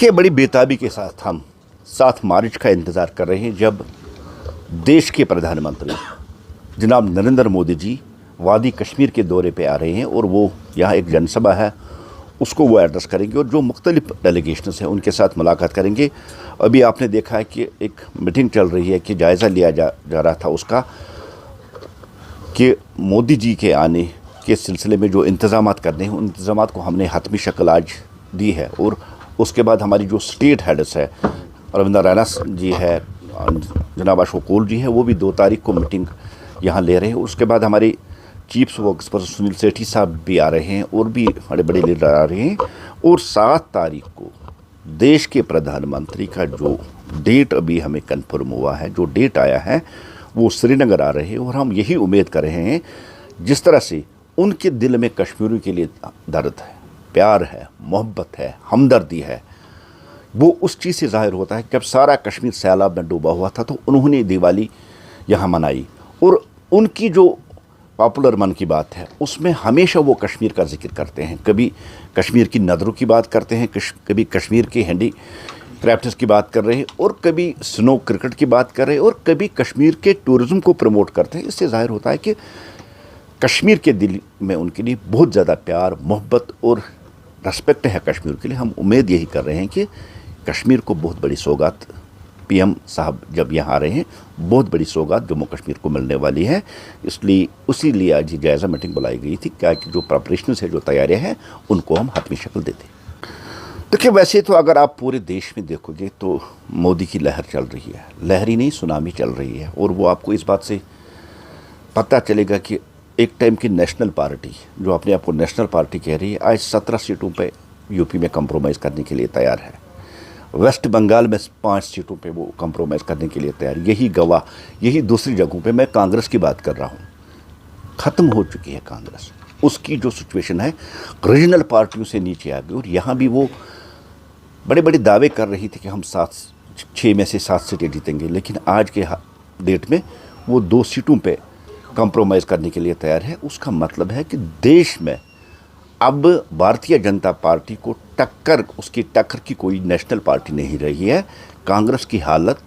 देखिए, बड़ी बेताबी के साथ हम 7 मार्च का इंतज़ार कर रहे हैं, जब देश के प्रधानमंत्री जनाब नरेंद्र मोदी जी वादी कश्मीर के दौरे पे आ रहे हैं और वो यहाँ एक जनसभा है, उसको वो एड्रेस करेंगे और जो मुख्तलिफ डेलीगेशंस हैं उनके साथ मुलाकात करेंगे। अभी आपने देखा है कि एक मीटिंग चल रही है कि जायज़ा लिया जा रहा था उसका कि मोदी जी के आने के सिलसिले में जो इंतज़ामात करने हैं उन इंतज़ामात को हमने हतमी शक्ल आज दी है। और उसके बाद हमारी जो स्टेट हेड्स है, रविंद्र रैना जी है, जनाब अशोक कौल जी है, वो भी 2 तारीख को मीटिंग यहाँ ले रहे हैं। उसके बाद हमारे चीफ स्पोक्स पर्सन सुनील सेठी साहब भी आ रहे हैं और भी बड़े बड़े लीडर आ रहे हैं। और 7 तारीख को देश के प्रधानमंत्री का जो डेट अभी हमें कन्फर्म हुआ है, जो डेट आया है, वो श्रीनगर आ रहे हैं। और हम यही उम्मीद कर रहे हैं, जिस तरह से उनके दिल में कश्मीरियों के लिए दर्द है, प्यार है, मोहब्बत है, हमदर्दी है, वो उस चीज़ से ज़ाहिर होता है। जब सारा कश्मीर सैलाब में डूबा हुआ था तो उन्होंने दिवाली यहाँ मनाई और उनकी जो पॉपुलर मन की बात है उसमें हमेशा वो कश्मीर का जिक्र करते हैं। कभी कश्मीर की नदरों की बात करते हैं, कभी कश्मीर के हैंडी क्राफ्ट्स की बात कर रहे हैं, और कभी स्नो क्रिकेट की बात कर रहे हैं, और कभी कश्मीर के टूरिज़्म को प्रमोट करते हैं। इससे ज़ाहिर होता है कि कश्मीर के दिल में उनके लिए बहुत ज़्यादा प्यार, मोहब्बत और रेस्पेक्ट है कश्मीर के लिए। हम उम्मीद यही कर रहे हैं कि कश्मीर को बहुत बड़ी सौगात पीएम साहब जब यहाँ आ रहे हैं, बहुत बड़ी सौगात जम्मू कश्मीर को मिलने वाली है। इसलिए उसी लिए आज जायज़ा मीटिंग बुलाई गई थी, क्या कि जो प्रिपरेशन है, जो तैयारियाँ हैं, उनको हम हतमी शक्ल देते हैं। देखिए, वैसे तो अगर आप पूरे देश में देखोगे तो मोदी की लहर चल रही है, लहर ही नहीं सुनामी चल रही है। और वो आपको इस बात से पता चलेगा कि एक टाइम की नेशनल पार्टी, जो अपने आप को नेशनल पार्टी कह रही है, आज 17 सीटों पे यूपी में कंप्रोमाइज़ करने के लिए तैयार है। वेस्ट बंगाल में 5 सीटों पे वो कंप्रोमाइज़ करने के लिए तैयार। यही गवाह, यही दूसरी जगहों पे मैं कांग्रेस की बात कर रहा हूँ, ख़त्म हो चुकी है कांग्रेस। उसकी जो सिचुएशन है, रीजनल पार्टियों से नीचे आ गई। और यहाँ भी वो बड़े बड़े दावे कर रही थी कि हम 6 में से 7 सीटें जीतेंगे, लेकिन आज के डेट में वो 2 सीटों पे कंप्रोमाइज़ करने के लिए तैयार है। उसका मतलब है कि देश में अब भारतीय जनता पार्टी को उसकी टक्कर की कोई नेशनल पार्टी नहीं रही है। कांग्रेस की हालत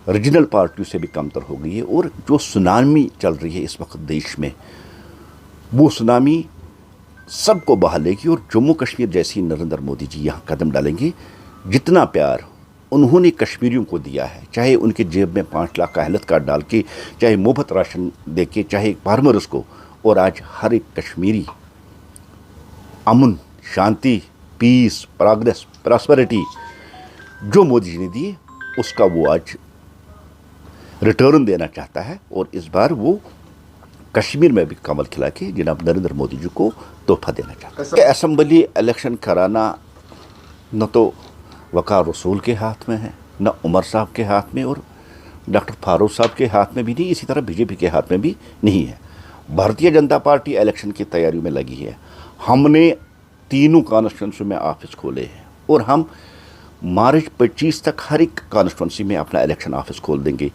रीजनल पार्टियों से भी कमतर हो गई है। और जो सुनामी चल रही है इस वक्त देश में, वो सुनामी सबको बहा लेगी। और जम्मू कश्मीर जैसी नरेंद्र मोदी जी यहाँ कदम डालेंगे, जितना प्यार उन्होंने कश्मीरियों को दिया है, चाहे उनके जेब में 5 लाख का हेल्थ कार्ड डाल के, चाहे मुफ्त राशन दे के, चाहे फार्मर्स को, और आज हर एक कश्मीरी अमन, शांति, पीस, प्रोग्रेस, प्रॉस्पेरिटी जो मोदी जी ने दी, उसका वो आज रिटर्न देना चाहता है। और इस बार वो कश्मीर में भी कमल खिला के जनाब नरेंद्र मोदी जी को तोहफा देना चाहता है। असेंबली इलेक्शन कराना न तो वकार रसूल के हाथ में है, न उमर साहब के हाथ में, और डॉक्टर फारूक साहब के हाथ में भी नहीं, इसी तरह बीजेपी के हाथ में भी नहीं है। भारतीय जनता पार्टी इलेक्शन की तैयारियों में लगी है। हमने 3 कॉन्स्टिट्यूंसी में ऑफिस खोले हैं और हम मार्च 25 तक हर एक कॉन्स्टिट्यूंसी में अपना इलेक्शन ऑफिस खोल देंगे।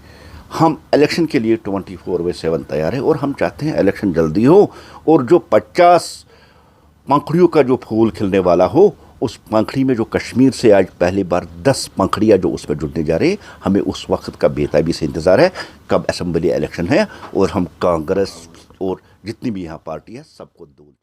हम इलेक्शन के लिए 24/7 तैयार है और हम चाहते हैं इलेक्शन जल्दी हो, और जो 50 पंखड़ियों का जो फूल खिलने वाला हो, उस पंखड़ी में जो कश्मीर से आज पहली बार 10 पंखड़ियाँ जो उसमें जुड़ने जा रहे हैं, हमें उस वक्त का बेताबी से इंतज़ार है कब असेंबली इलेक्शन है। और हम कांग्रेस और जितनी भी यहाँ पार्टी है सबको दूर